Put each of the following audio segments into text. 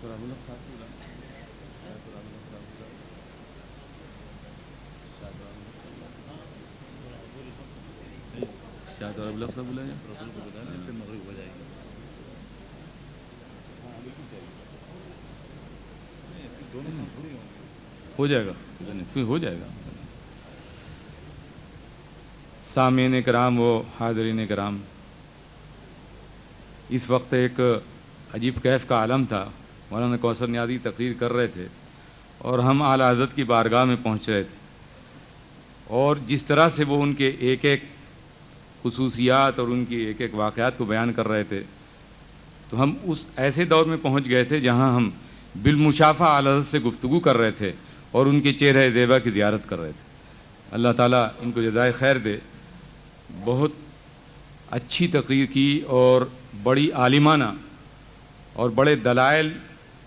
شاید اور ابلغ صاحب بلائیں ہو جائے گا، ہو جائے گا۔ سامعین کرام و حاضرین کرام، اس وقت ایک عجیب کیف کا عالم تھا۔ مولانا کوثر نیازی تقریر کر رہے تھے اور ہم اعلیٰ حضرت کی بارگاہ میں پہنچ رہے تھے، اور جس طرح سے وہ ان کے ایک ایک خصوصیات اور ان کی ایک ایک واقعات کو بیان کر رہے تھے، تو ہم اس ایسے دور میں پہنچ گئے تھے جہاں ہم بالمشافہ اعلیٰ حضرت سے گفتگو کر رہے تھے اور ان کے چہرہ زیبا کی زیارت کر رہے تھے۔ اللہ تعالیٰ ان کو جزائے خیر دے۔ بہت اچھی تقریر کی اور بڑی عالمانہ اور بڑے دلائل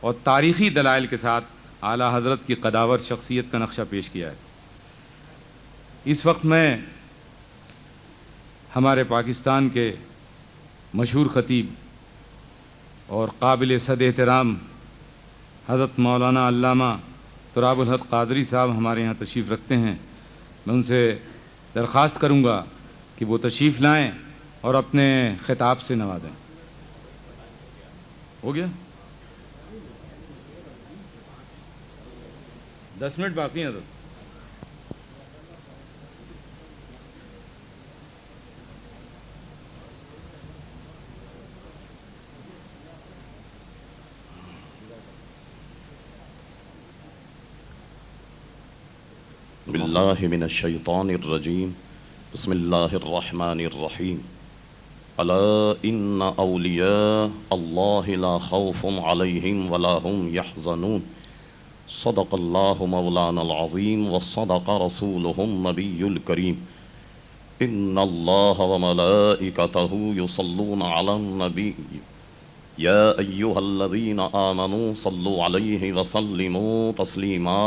اور تاریخی دلائل کے ساتھ اعلیٰ حضرت کی قداور شخصیت کا نقشہ پیش کیا ہے۔ اس وقت میں ہمارے پاکستان کے مشہور خطیب اور قابل صد احترام حضرت مولانا علامہ تراب الحق قادری صاحب ہمارے یہاں تشریف رکھتے ہیں۔ میں ان سے درخواست کروں گا کہ وہ تشریف لائیں اور اپنے خطاب سے نوازیں۔ ہو گیا؟ 10 منٹ باقی ہیں حضرت۔ باللہ من الشیطان الرجیم، بسم اللہ الرحمن الرحیم۔ الا ان اولیاء اللہ لا خوف علیہم ولا هم یحزنون، صدق اللہ مولانا العظیم وصدق رسولہ النبی الکریم۔ ان اللہ وملائکتہ یصلون علی النبی یا ایہا الذین آمنوا صلوا علیہ وسلموا تسلیما۔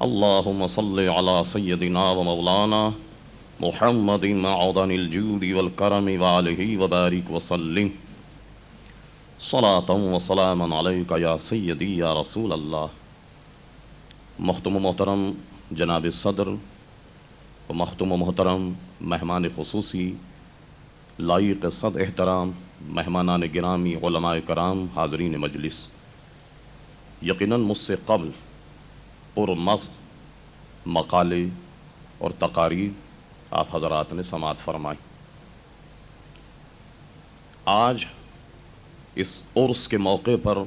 اللہم صل علی سیدنا و مولانا محمد معدن الجود والکرم وآلہ وبارک وسلم، صلاۃ و سلاما علیک یا سیدی یا رسول اللہ۔ محترم و محترم جناب صدر و محترم و محترم مہمان خصوصی، لائق صد احترام مہمانان گرامی، علماء کرام، حاضرین مجلس، یقیناً مجھ سے قبل اور مقالے اور تقاریر آپ حضرات نے سماعت فرمائی۔ آج اس عرس کے موقع پر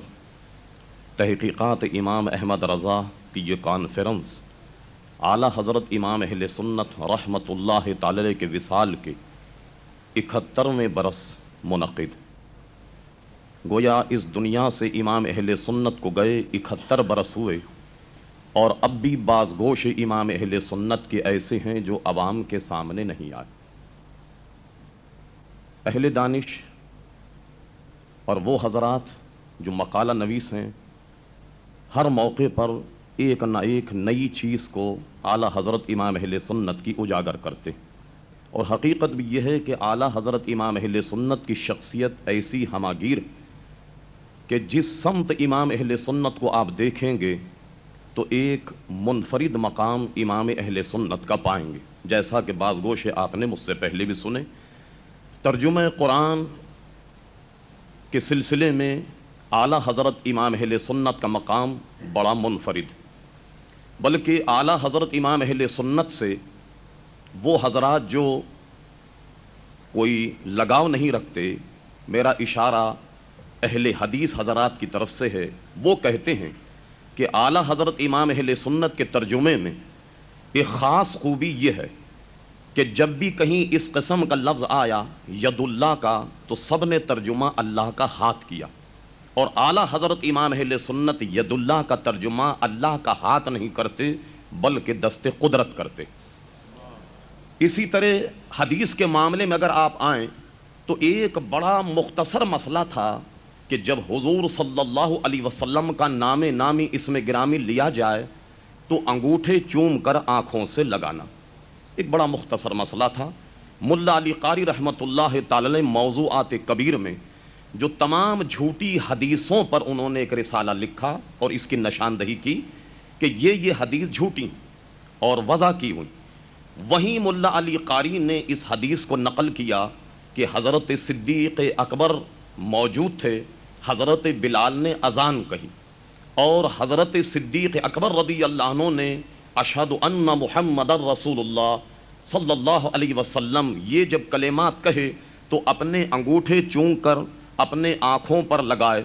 تحقیقات امام احمد رضا کی یہ کانفرنس اعلیٰ حضرت امام اہل سنت رحمۃ اللہ تعالی کے وصال کے 71ویں برس منعقد۔ گویا اس دنیا سے امام اہل سنت کو گئے 71 برس ہوئے، اور اب بھی بعض گوش امام اہل سنت کے ایسے ہیں جو عوام کے سامنے نہیں آئے۔ اہل دانش اور وہ حضرات جو مقالہ نویس ہیں، ہر موقع پر ایک نہ ایک نئی چیز کو اعلیٰ حضرت امام اہل سنت کی اجاگر کرتے، اور حقیقت بھی یہ ہے کہ اعلیٰ حضرت امام اہل سنت کی شخصیت ایسی ہماگیر کہ جس سمت امام اہل سنت کو آپ دیکھیں گے تو ایک منفرد مقام امام اہل سنت کا پائیں گے۔ جیسا کہ بعض گوشے آپ نے مجھ سے پہلے بھی سنے، ترجمہ قرآن کے سلسلے میں اعلیٰ حضرت امام اہل سنت کا مقام بڑا منفرد، بلکہ اعلیٰ حضرت امام اہل سنت سے وہ حضرات جو کوئی لگاؤ نہیں رکھتے، میرا اشارہ اہل حدیث حضرات کی طرف سے ہے، وہ کہتے ہیں کہ اعلیٰ حضرت امام اہل سنت کے ترجمے میں ایک خاص خوبی یہ ہے کہ جب بھی کہیں اس قسم کا لفظ آیا ید اللہ کا، تو سب نے ترجمہ اللہ کا ہاتھ کیا، اور اعلیٰ حضرت امام اہل سنت ید اللہ کا ترجمہ اللہ کا ہاتھ نہیں کرتے بلکہ دست قدرت کرتے۔ اسی طرح حدیث کے معاملے میں اگر آپ آئیں تو ایک بڑا مختصر مسئلہ تھا کہ جب حضور صلی اللہ علیہ وسلم کا نام نامی اسم گرامی لیا جائے تو انگوٹھے چوم کر آنکھوں سے لگانا، ایک بڑا مختصر مسئلہ تھا۔ ملا علی قاری رحمۃ اللہ تعالی موضوعات کبیر میں جو تمام جھوٹی حدیثوں پر انہوں نے ایک رسالہ لکھا اور اس کی نشاندہی کی کہ یہ حدیث جھوٹی اور وضع کی ہوئی. وہیں ملا علی قاری نے اس حدیث کو نقل کیا کہ حضرت صدیق اکبر موجود تھے، حضرت بلال نے اذان کہی اور حضرت صدیق اکبر رضی اللہ عنہ نے اشہد ان محمد رسول اللہ صلی اللہ علیہ وسلم یہ جب کلمات کہے تو اپنے انگوٹھے چون کر اپنے آنکھوں پر لگائے.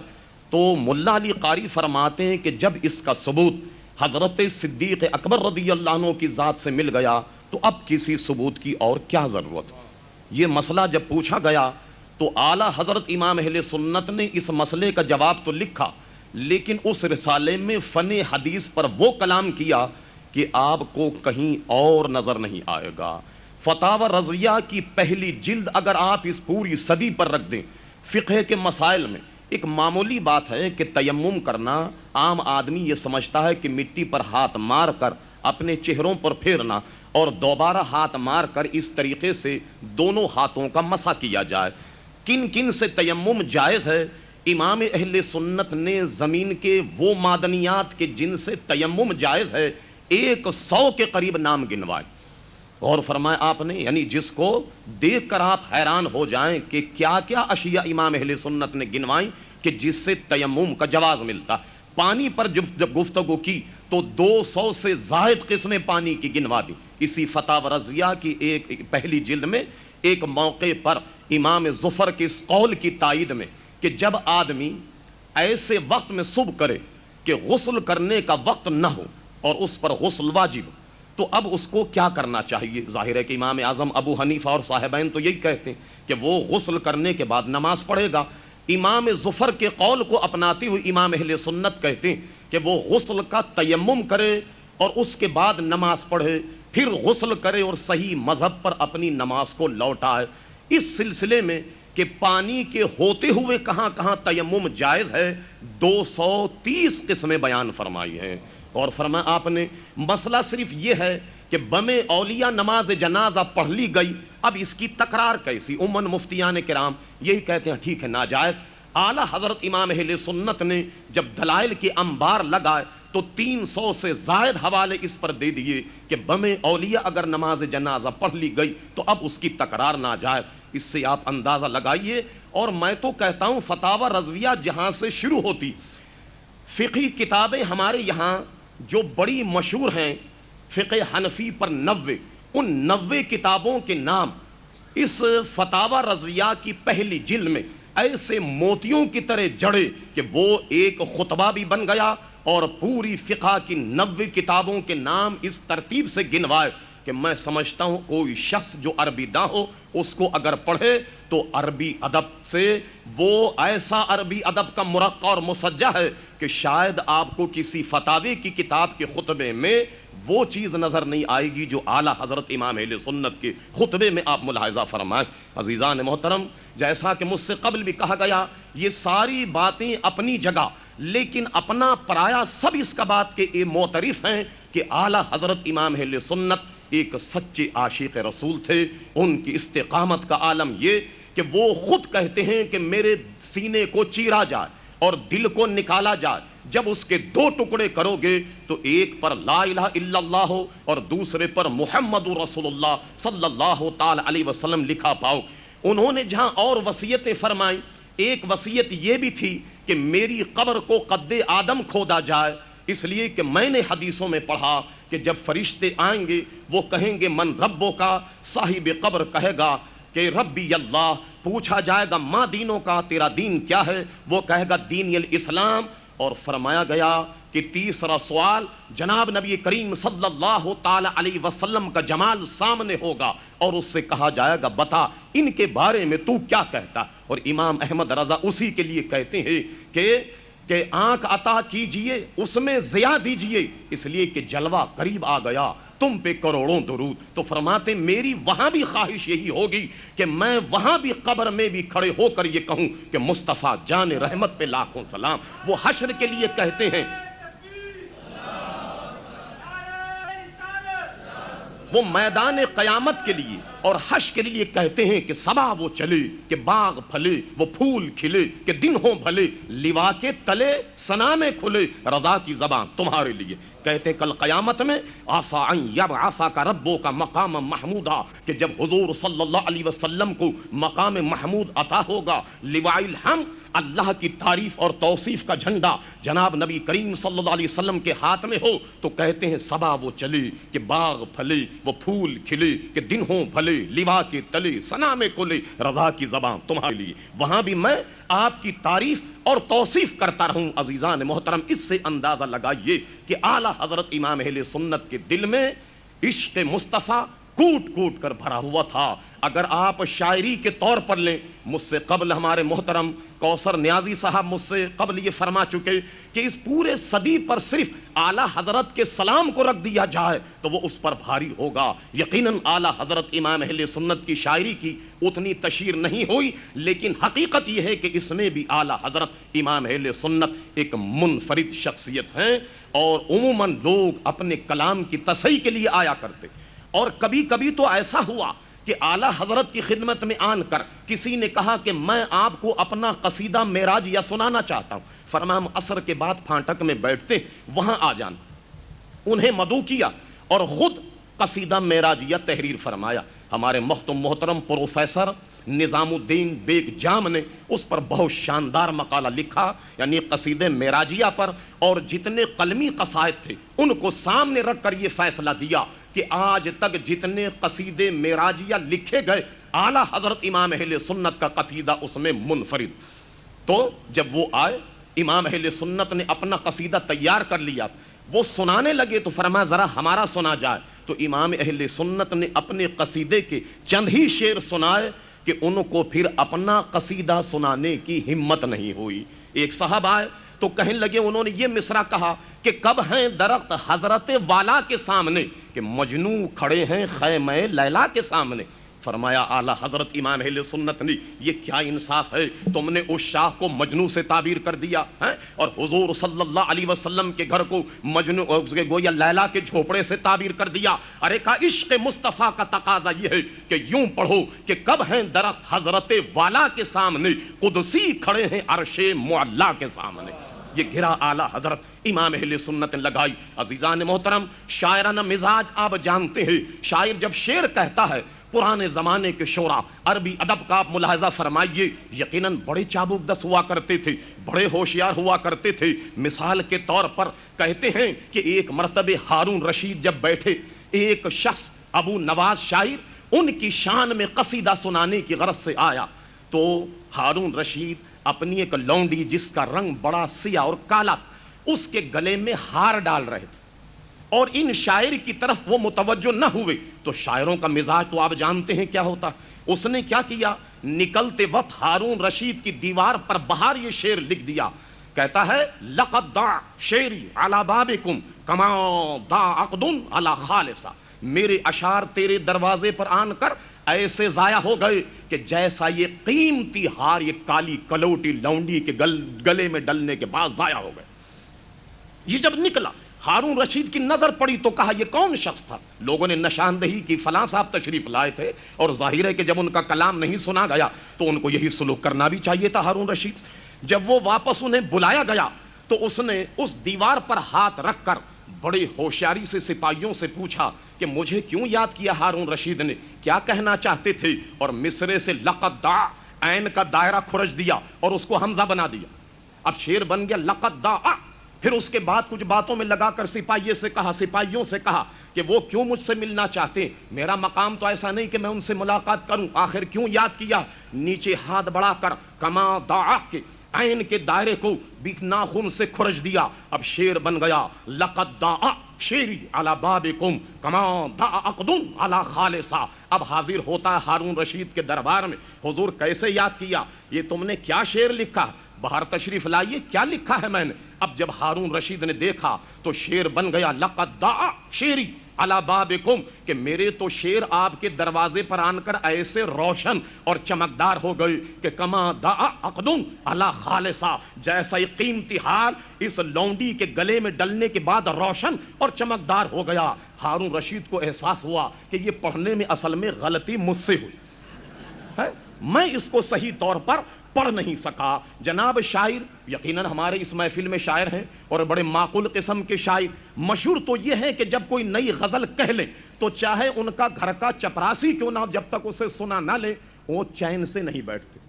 تو ملا علی قاری فرماتے ہیں کہ جب اس کا ثبوت حضرت صدیق اکبر رضی اللہ عنہ کی ذات سے مل گیا تو اب کسی ثبوت کی اور کیا ضرورت. یہ مسئلہ جب پوچھا گیا تو اعلیٰ حضرت امام اہل سنت نے اس مسئلے کا جواب تو لکھا، لیکن اس رسالے میں فن حدیث پر وہ کلام کیا کہ آپ کو کہیں اور نظر نہیں آئے گا. فتاوی رضویہ کی پہلی جلد اگر آپ اس پوری صدی پر رکھ دیں، فقہ کے مسائل میں ایک معمولی بات ہے کہ تیمم کرنا عام آدمی یہ سمجھتا ہے کہ مٹی پر ہاتھ مار کر اپنے چہروں پر پھیرنا اور دوبارہ ہاتھ مار کر اس طریقے سے دونوں ہاتھوں کا مسح کیا جائے. کن کن سے تیمم جائز ہے؟ امام اہل سنت نے زمین کے وہ معدنیات کے جن سے تیمم جائز ہے 100 کے قریب نام گنوائے. اور فرمایا آپ نے، یعنی جس کو دیکھ کر آپ حیران ہو جائیں کہ کیا کیا اشیاء امام اہل سنت نے گنوائیں کہ جس سے تیمم کا جواز ملتا. پانی پر جب گفتگو کی تو 200 سے زائد قسمیں پانی کی گنوا دی. اسی فتاوی رضویہ کی ایک پہلی جلد میں ایک موقع پر امام ظفر کے اس قول کی تائید میں کہ جب آدمی ایسے وقت میں صبح کرے کہ غسل کرنے کا وقت نہ ہو اور اس پر غسل واجب، تو اب اس کو کیا کرنا چاہیے؟ ظاہر ہے کہ امام اعظم ابو حنیفہ اور صاحبین تو یہی کہتے ہیں کہ وہ غسل کرنے کے بعد نماز پڑھے گا. امام ظفر کے قول کو اپناتے ہوئے امام اہل سنت کہتے ہیں کہ وہ غسل کا تیمم کرے اور اس کے بعد نماز پڑھے، پھر غسل کرے اور صحیح مذہب پر اپنی نماز کو لوٹائے. اس سلسلے میں کہ پانی کے ہوتے ہوئے کہاں کہاں تیمم جائز ہے 230 قسمیں بیان فرمائی ہیں. اور فرمایا آپ نے مسئلہ صرف یہ ہے کہ بم اولیاء نماز جنازہ پڑھ لی گئی، اب اس کی تکرار کیسی؟ عموماً مفتیان کرام یہی کہتے ہیں ٹھیک ہے ناجائز. اعلیٰ حضرت امام اہل سنت نے جب دلائل کے انبار لگائے تو 300 سے زائد حوالے اس پر دے دیے کہ بم اولیاء اگر نماز جنازہ پڑھ لی گئی تو اب اس کی تکرار ناجائز. اس سے آپ اندازہ لگائیے. اور میں تو کہتا ہوں فتاوی رضویہ جہاں سے شروع ہوتی، فقہی کتابیں ہمارے یہاں جو بڑی مشہور ہیں فقہ حنفی پر 90، ان 90 کتابوں کے نام اس فتاوی رضویہ کی پہلی جلد میں ایسے موتیوں کی طرح جڑے کہ وہ ایک خطبہ بھی بن گیا. اور پوری فقہ کی 90 کتابوں کے نام اس ترتیب سے گنوائے کہ میں سمجھتا ہوں کوئی شخص جو عربی نہ ہو اس کو اگر پڑھے تو عربی ادب سے وہ ایسا عربی ادب کا مرقع اور مسجع ہے کہ شاید آپ کو کسی فتاوی کی کتاب کے خطبے میں وہ چیز نظر نہیں آئے گی جو اعلیٰ حضرت امام اہل سنت کے خطبے میں آپ ملاحظہ فرمائیں. عزیزان محترم، جیسا کہ مجھ سے قبل بھی کہا گیا، یہ ساری باتیں اپنی جگہ لیکن اپنا پرایا سب اس کا بات کے یہ معترف ہیں کہ اعلیٰ حضرت امام اہل سنت ایک سچے عاشق رسول تھے. ان کی استقامت کا عالم یہ کہ وہ خود کہتے ہیں کہ میرے سینے کو چیرا جائے اور دل کو نکالا جائے، جب اس کے 2 ٹکڑے کرو گے تو ایک پر لا الہ الا اللہ ہو اور دوسرے پر محمد رسول اللہ صلی اللہ تعالی علیہ وسلم لکھا پاؤ. انہوں نے جہاں اور وصیتیں فرمائیں، ایک وصیت یہ بھی تھی کہ میری قبر کو قد آدم کھودا جائے، اس لیے کہ میں نے حدیثوں میں پڑھا کہ جب فرشتے آئیں گے وہ کہیں گے من ربوں کا، صاحب قبر کہے گا کہ ربی اللہ. پوچھا جائے گا ماں دینوں کا، تیرا دین کیا ہے؟ وہ کہے گا دین الاسلام. اور فرمایا گیا کہ تیسرا سوال جناب نبی کریم صلی اللہ تعالی علیہ وسلم کا جمال سامنے ہوگا اور اس سے کہا جائے گا بتا ان کے بارے میں تو کیا کہتا. اور امام احمد رضا اسی کے لیے کہتے ہیں کہ آنکھ عطا کیجئے اس میں ضیاء دیجئے، اس لیے کہ جلوہ قریب آ گیا تم پہ کروڑوں درود. تو فرماتے میری وہاں بھی خواہش یہی ہوگی کہ میں وہاں بھی قبر میں بھی کھڑے ہو کر یہ کہوں کہ مصطفیٰ جان رحمت پہ لاکھوں سلام. وہ حشر کے لیے کہتے ہیں وہ میدان قیامت کے لیے اور حشر کے لیے کہتے ہیں کہ صبا وہ چلے کہ باغ پھلے وہ پھول کھلے کہ دن ہوں بھلے لوا کے تلے ثنا میں کھلے رضا کی زبان تمہارے لیے. کہتے کل قیامت میں آسا ان یبعثک ربک مقام محمودا کہ جب حضور صلی اللہ علیہ وسلم کو مقام محمود عطا ہوگا لواء الحمد اللہ کی تعریف اور توصیف کا جھنڈا جناب نبی کریم صلی اللہ علیہ وسلم کے ہاتھ میں ہو تو کہتے ہیں صبا وہ چلے کہ باغ پھلے وہ پھول کھلے کہ دن ہوں بھلے لوا کے تلے ثنا میں کھلے رضا کی زبان تمہارے لیے. وہاں بھی میں آپ کی تعریف اور توصیف کرتا رہوں. عزیزان محترم اس سے اندازہ لگائیے کہ اعلیٰ حضرت امام اہل سنت کے دل میں عشق مصطفیٰ کوٹ کوٹ کر بھرا ہوا تھا. اگر آپ شاعری کے طور پر لیں, مجھ سے قبل ہمارے محترم کوثر نیازی صاحب مجھ سے قبل یہ فرما چکے کہ اس پورے صدی پر صرف اعلیٰ حضرت کے سلام کو رکھ دیا جائے تو وہ اس پر بھاری ہوگا. یقیناً اعلیٰ حضرت امام اہل سنت کی شاعری کی اتنی تشہیر نہیں ہوئی, لیکن حقیقت یہ ہے کہ اس میں بھی اعلیٰ حضرت امام اہل سنت ایک منفرد شخصیت ہیں. اور عموماً لوگ اپنے کلام کی تصحیح کے لیے آیا کرتے, اور کبھی کبھی تو ایسا ہوا کہ اعلیٰ حضرت کی خدمت میں آن کر کسی نے کہا کہ میں آپ کو اپنا قصیدہ معراجیہ سنانا چاہتا ہوں. فرمایا ہم عصر کے بعد پھانٹک میں بیٹھتے وہاں آ جانا. انہیں مدعو کیا اور خود قصیدہ معراجیہ تحریر فرمایا. ہمارے محترم پروفیسر نظام الدین بیگ جام نے اس پر بہت شاندار مقالہ لکھا, یعنی قصیدے معراجیہ پر, اور جتنے قلمی قصائد تھے ان کو سامنے رکھ کر یہ فیصلہ دیا کہ آج تک جتنے قصیدے معراجیہ لکھے گئے اعلیٰ حضرت امام اہل سنت کا قصیدہ اس میں منفرد. تو جب وہ آئے امام اہل سنت نے اپنا قصیدہ تیار کر لیا, وہ سنانے لگے تو فرمایا ذرا ہمارا سنا جائے. تو امام اہل سنت نے اپنے قصیدے کے چند ہی شعر سنائے کہ ان کو پھر اپنا قصیدہ سنانے کی ہمت نہیں ہوئی. ایک صاحب آئے تو کہنے لگے, انہوں نے یہ مصرع کہا کہ کب ہیں درخت حضرت والا کے سامنے کہ مجنو کھڑے ہیں خیمہ لیلا کے سامنے. فرمایا اعلیٰ حضرت امام اہل سنت نے یہ کیا انصاف ہے, تم نے اس شاخ کو مجنو سے تعبیر کر دیا ہے اور حضور صلی اللہ علیہ وسلم کے گھر کو مجنو گویا لیلا کے جھوپڑے سے تعبیر کر دیا. ارے کا عشق مصطفیٰ کا تقاضا یہ ہے کہ یوں پڑھو کہ کب ہیں درخت حضرت والا کے سامنے قدسی کھڑے ہیں عرش معلا کے سامنے. یہ گھرا اعلیٰ حضرت امام اہل سنت لگائی. عزیزان محترم شاعرانہ مزاج آپ جانتے ہیں, شاعر جب شعر کہتا ہے پرانے زمانے کے شعراء عربی ادب کا آپ ملاحظہ فرمائیے یقیناً بڑے چابک دست ہوا کرتے تھے, بڑے ہوشیار ہوا کرتے تھے. مثال کے طور پر کہتے ہیں کہ ایک مرتبہ ہارون رشید جب بیٹھے, ایک شخص ابو نواز شاعر ان کی شان میں قصیدہ سنانے کی غرض سے آیا. تو ہارون رشید اپنی ایک لونڈی جس کا رنگ بڑا سیاہ اور کالا اس کے گلے میں ہار ڈال رہے تھے, اور ان شاعر کی طرف وہ متوجہ نہ ہوئے. تو شاعروں کا مزاج تو آپ جانتے ہیں کیا ہوتا. اس نے کیا کیا, نکلتے وقت ہارون رشید کی دیوار پر باہر یہ شعر لکھ دیا. کہتا ہے لقد ضاع شعری علی بابکم کما ضاع عقد علی خالصہ, میرے اشعار تیرے دروازے پر آن کر ایسے ضائع ہو گئے کہ جیسا یہ قیمتی ہار یہ کالی کلوٹی لونڈی کے گلے میں ڈلنے کے بعد ضائع ہو گئے. یہ جب نکلا ہارون رشید کی نظر پڑی تو کہا یہ کون شخص تھا. لوگوں نے نشاندہی کی فلاں صاحب تشریف لائے تھے, اور ظاہر ہے کہ جب ان کا کلام نہیں سنا گیا تو ان کو یہی سلوک کرنا بھی چاہیے تھا ہارون رشید. جب وہ واپس انہیں بلایا گیا تو اس نے اس دیوار پر ہاتھ رکھ کر بڑے ہوشیاری سے سپاہیوں سے پوچھا کہ مجھے کیوں یاد کیا ہارون رشید نے, کیا کہنا چاہتے تھے, اور مصرے سے لقد ضاع عین کا دائرہ کھرچ دیا اور اس کو حمزہ بنا دیا. اب شعر بن گیا لقد ضاع. پھر اس کے بعد کچھ باتوں میں لگا کر سپاہیوں سے کہا کہ وہ کیوں مجھ سے ملنا چاہتے, میرا مقام تو ایسا نہیں کہ میں ان سے ملاقات کروں, آخر کیوں یاد کیا. نیچے ہاتھ بڑھا کر کما ضاع کے عین کے دائرے کو بیک ناخن سے کھرچ دیا. اب شعر بن گیا لقد ضاع شعری علی بابکم کما ضاع عقد علی خالصہ. اب حاضر ہوتا ہے ہارون رشید کے دربار میں, حضور کیسے یاد کیا, یہ تم نے کیا شعر لکھا, باہر تشریف لائیے کیا لکھا ہے میں نے. اب جب ہارون رشید نے دیکھا تو شعر بن گیا لقد ضاع شعری علی بابکم کہ میرے تو شیر آپ کے دروازے پر آن کر ایسے روشن اور چمکدار ہو گئے کہ کما دعا عقدن علی خالصہ، جیسا یہ قیمتی حال اس لونڈی کے گلے میں ڈلنے کے بعد روشن اور چمکدار ہو گیا۔ ہارون رشید کو احساس ہوا کہ یہ پڑھنے میں اصل میں غلطی مجھ سے ہوئی ہے، میں اس کو صحیح طور پر پڑھ نہیں سکا۔ جناب شاعر یقیناً ہمارے اس محفل میں شاعر ہیں اور بڑے معقول قسم کے شاعر، مشہور تو یہ ہے کہ جب کوئی نئی غزل کہہ لیں تو چاہے ان کا گھر کا چپراسی کیوں نہ، جب تک اسے سنا نہ لے وہ چین سے نہیں بیٹھتے،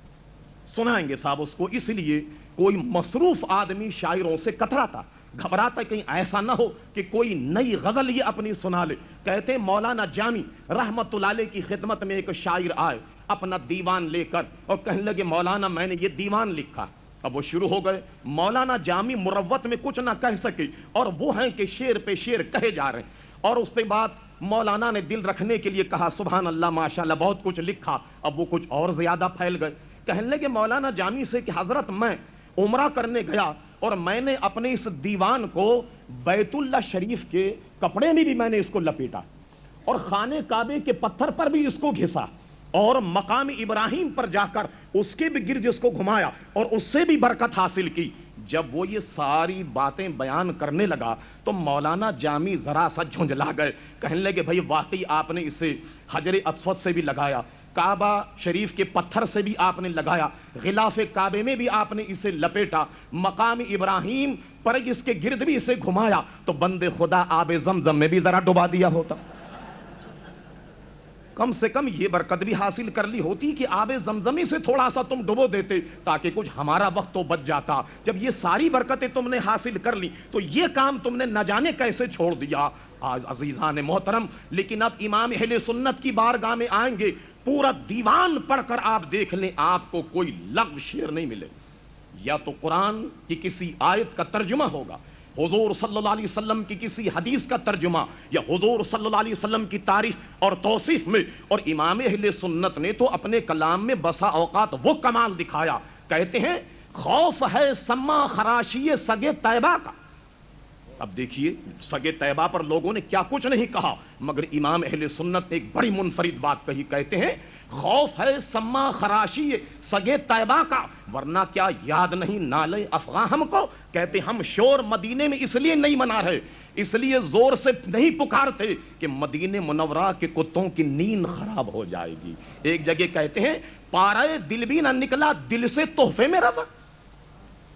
سنائیں گے صاحب اس کو۔ اس لیے کوئی مصروف آدمی شاعروں سے کتراتا، گھبراتا کہیں ایسا نہ ہو کہ کوئی نئی غزل یہ اپنی سنا لے۔ کہتے ہیں مولانا جامی رحمت اللہ علیہ کی خدمت میں ایک شاعر آئے اپنا دیوان لے کر اور کہنے لگے مولانا میں نے یہ دیوان لکھا۔ اب وہ شروع ہو گئے، مولانا جامی مروت میں کچھ نہ کہہ سکے اور وہ ہیں کہ شعر پہ شعر کہے جا رہے ہیں، اور اس کے بعد مولانا نے دل رکھنے کے لیے کہا سبحان اللہ ماشاءاللہ بہت کچھ لکھا۔ اب وہ کچھ اور زیادہ پھیل گئے، کہنے لگے مولانا جامی سے کہ حضرت میں عمرہ کرنے گیا اور میں نے اپنے اس دیوان کو بیت اللہ شریف کے کپڑے میں بھی میں نے اس کو لپیٹا اور خانہ کعبے کے پتھر پر بھی اس کو گھسا اور مقام ابراہیم پر جا کر اس کے بھی گرد اس کو گھمایا اور اس سے بھی برکت حاصل کی۔ جب وہ یہ ساری باتیں بیان کرنے لگا تو مولانا جامی ذرا سا جھنجلا گئے، کہنے لگے بھائی واقعی آپ نے اسے حجر اسود سے بھی لگایا، کعبہ شریف کے پتھر سے بھی آپ نے لگایا، غلاف کعبے میں بھی آپ نے اسے لپیٹا، مقام ابراہیم پر اس کے گرد بھی اسے گھمایا، تو بندے خدا آب زمزم میں بھی ذرا ڈبا دیا ہوتا، کم سے کم یہ برکت بھی حاصل کر لی ہوتی کہ آب زمزمی سے تھوڑا سا تم ڈبو دیتے تاکہ کچھ ہمارا وقت تو بچ جاتا۔ جب یہ ساری برکتیں تم نے حاصل کر لی تو یہ کام تم نے نہ جانے کیسے چھوڑ دیا۔ آج عزیزان محترم، لیکن اب امام اہل سنت کی بارگاہ میں آئیں گے، پورا دیوان پڑھ کر آپ دیکھ لیں آپ کو کوئی لغو شعر نہیں ملے، یا تو قرآن کی کسی آیت کا ترجمہ ہوگا، حضور صلی اللہ علیہ وسلم کی کسی حدیث کا ترجمہ، یا حضور صلی اللہ علیہ وسلم کی تعریف اور توصیف میں۔ اور امام اہل سنت نے تو اپنے کلام میں بسا اوقات وہ کمال دکھایا، کہتے ہیں خوف ہے سما خراشی سگے طیبہ کا۔ اب دیکھیے سگے طیبہ پر لوگوں نے کیا کچھ نہیں کہا، مگر امام اہل سنت نے ایک بڑی منفرد بات کہی، کہتے ہیں خوف ہے سما خراشی سگے طیبہ کا، ورنہ کیا یاد نہیں نالے افغاں ہم کو۔ کہتے ہم شور مدینے میں اس لیے نہیں منا رہے، اس لیے زور سے نہیں پکارتے کہ مدینے منورہ کے کتوں کی نیند خراب ہو جائے گی۔ ایک جگہ کہتے ہیں پارے دل بھی نہ نکلا دل سے تحفے میں رضا،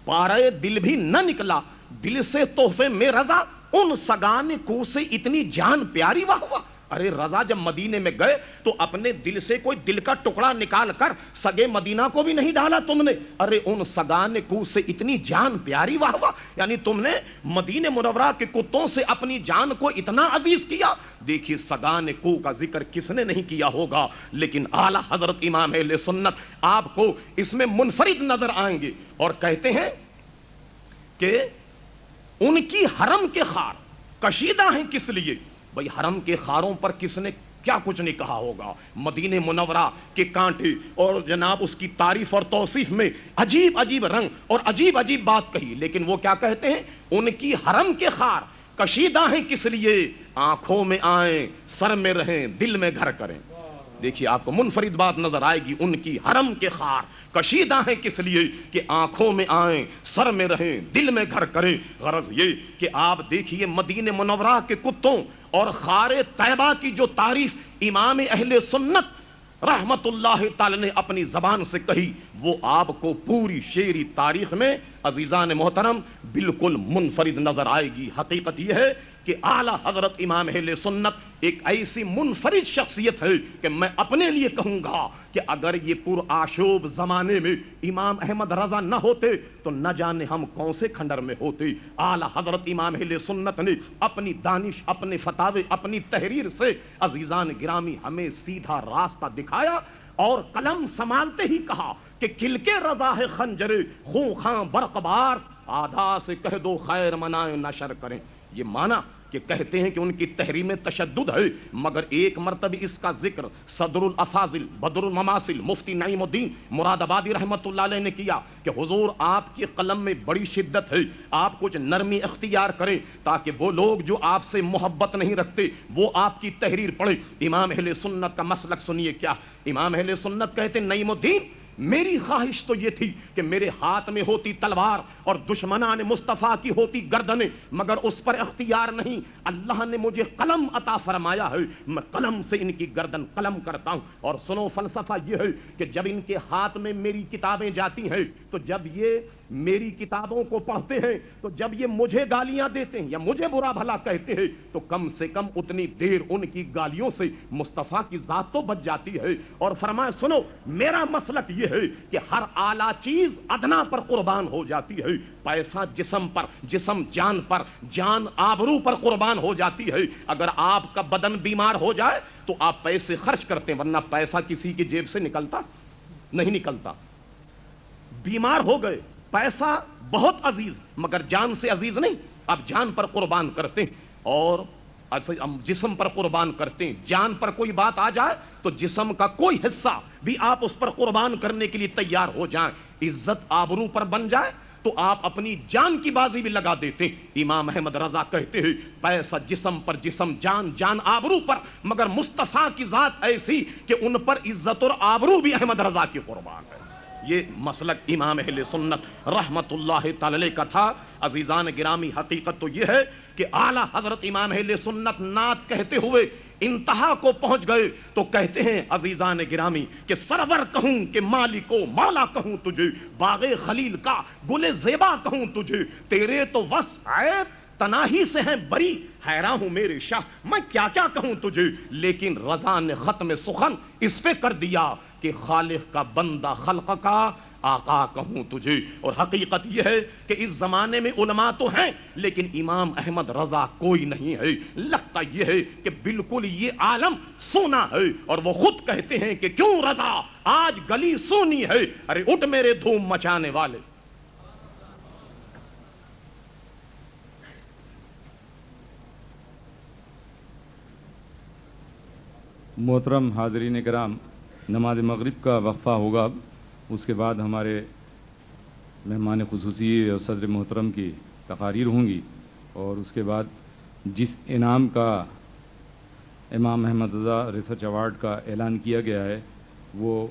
پارے دل بھی نہ نکلا دل سے تحفے میں رضا، ان سگان کو سے اتنی جان پیاری واہ ہوا۔ ارے رضا جب مدینے میں گئے تو اپنے دل سے کوئی دل کا ٹکڑا نکال کر سگے مدینہ کو بھی نہیں ڈالا تم نے، ارے ان سگان کو سے اتنی جان پیاری واہ ہوا، یعنی تم نے مدینے منورہ کے کتوں سے اپنی جان کو اتنا عزیز کیا۔ دیکھیے سگان کو کا ذکر کس نے نہیں کیا ہوگا، لیکن اعلی حضرت امام اہل سنت آپ کو اس میں منفرد نظر آئیں گے، اور کہتے ہیں کہ ان کی حرم کے خار کشیدہ ہیں کس لیے؟ بھئی حرم کے خاروں پر کس نے کیا کچھ نہیں کہا ہوگا، مدینہ منورہ کے کانٹے اور جناب اس کی تعریف اور توصیف میں عجیب عجیب رنگ اور عجیب عجیب بات کہی، لیکن وہ کیا کہتے ہیں ان کی حرم کے خار کشیدہ ہیں کس لیے؟ آنکھوں میں آئیں سر میں رہیں دل میں گھر کریں۔ دیکھیے آپ کو منفرد بات نظر آئے گی، ان کی حرم کے خار کشیدہ ہیں کس لیے کہ آنکھوں میں آئیں سر میں رہیں دل میں گھر کریں۔ غرض یہ کہ آپ دیکھیے مدینہ منورہ کے کتوں اور خار طیبہ کی جو تعریف امام اہل سنت رحمت اللہ تعالی نے اپنی زبان سے کہی، وہ آپ کو پوری شعری تاریخ میں عزیزان محترم بالکل منفرد نظر آئے گی۔ حقیقت یہ ہے کہ اعلی حضرت امام اہل سنت ایک ایسی منفرد شخصیت ہے کہ میں اپنے لیے کہوں گا کہ اگر یہ پرآشوب زمانے میں امام احمد رضا نہ ہوتے تو نہ جانے ہم کون سے کھنڈر میں ہوتے۔ اعلی حضرت امام اہل سنت نے اپنی دانش، اپنے فتاوے، اپنی تحریر سے عزیزان گرامی ہمیں سیدھا راستہ دکھایا، اور قلم سنبھالتے ہی کہا کہ کل کے رضا ہے خنجر خوں خاں برق بار، آدھا سے کہہ دو خیر منائے نشر کریں۔ یہ مانا کہ کہتے ہیں کہ ان کی تحریم تشدد ہے، مگر ایک مرتبہ اس کا ذکر صدر الافاضل بدر المماثل مفتی نعیم الدین مراد آبادی رحمت اللہ علیہ نے کیا کہ حضور آپ کی قلم میں بڑی شدت ہے، آپ کچھ نرمی اختیار کریں تاکہ وہ لوگ جو آپ سے محبت نہیں رکھتے وہ آپ کی تحریر پڑھیں۔ امام اہل سنت کا مسلک سنیے کیا، امام اہل سنت کہتے ہیں نعیم الدین میری خواہش تو یہ تھی کہ میرے ہاتھ میں ہوتی تلوار اور دشمنان مصطفیٰ کی ہوتی گردنیں، مگر اس پر اختیار نہیں، اللہ نے مجھے قلم عطا فرمایا ہے، میں قلم سے ان کی گردن قلم کرتا ہوں۔ اور سنو فلسفہ یہ ہے کہ جب ان کے ہاتھ میں میری کتابیں جاتی ہیں تو جب یہ میری کتابوں کو پڑھتے ہیں تو جب یہ مجھے گالیاں دیتے ہیں یا مجھے برا بھلا کہتے ہیں تو کم سے کم اتنی دیر ان کی گالیوں سے مصطفیٰ کی ذات تو بچ جاتی ہے۔ اور فرمایا سنو میرا مسلک یہ ہے کہ ہر اعلیٰ چیز ادنا پر قربان ہو جاتی ہے، پیسہ جسم پر، جسم جان پر، جان آبرو پر قربان ہو جاتی ہے۔ اگر آپ کا بدن بیمار ہو جائے تو آپ پیسے خرچ کرتے ہیں، ورنہ پیسہ کسی کی جیب سے نکلتا نہیں نکلتا۔ بیمار ہو گئے، پیسہ بہت عزیز مگر جان سے عزیز نہیں، آپ جان پر قربان کرتے ہیں اور جسم پر قربان کرتے ہیں۔ جان پر کوئی بات آ جائے تو جسم کا کوئی حصہ بھی آپ اس پر قربان کرنے کے لیے تیار ہو جائیں، عزت آبرو پر بن جائے تو آپ اپنی جان کی بازی بھی لگا دیتے ہیں۔ امام احمد رضا کہتے ہیں پیسہ جسم پر، جسم جان، جان آبرو پر، مگر مصطفیٰ کی ذات ایسی کہ ان پر عزت اور آبرو بھی احمد رضا کی قربان ہے۔ یہ مسلک امام اہل سنت رحمت اللہ تعالی کا تھا۔ عزیزان گرامی حقیقت تو یہ ہے کہ اعلیٰ حضرت امام اہل سنت نعت کہتے ہوئے انتہا کو پہنچ گئے تو کہتے ہیں عزیزان گرامی کہ سرور کہوں کہ مالکو مولا کہوں تجھے، باغ خلیل کا گل زیبا کہوں تجھے، تیرے تو وصف عیب تناہی سے ہیں بری، حیران ہوں میرے شاہ میں کیا کیا کہوں تجھے، لیکن رضا نے ختم سخن اس پہ کر دیا کہ خالق کا بندہ خلق کا آقا کہوں تجھے۔ اور حقیقت یہ ہے کہ اس زمانے میں علماء تو ہیں لیکن امام احمد رضا کوئی نہیں ہے۔ لگتا یہ ہے کہ بالکل یہ عالم سونا ہے، اور وہ خود کہتے ہیں کہ کیوں رضا آج گلی سونی ہے، ارے اٹھ میرے دھوم مچانے والے۔ محترم حاضرین کرام، نماز مغرب کا وقفہ ہوگا اب، اس کے بعد ہمارے مہمان خصوصی اور صدر محترم کی تقاریر ہوں گی، اور اس کے بعد جس انعام کا امام احمد رضا ریسرچ ایوارڈ کا اعلان کیا گیا ہے وہ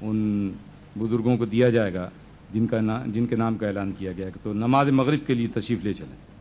ان بزرگوں کو دیا جائے گا جن کے نام کا اعلان کیا گیا ہے۔ تو نماز مغرب کے لیے تشریف لے چلیں۔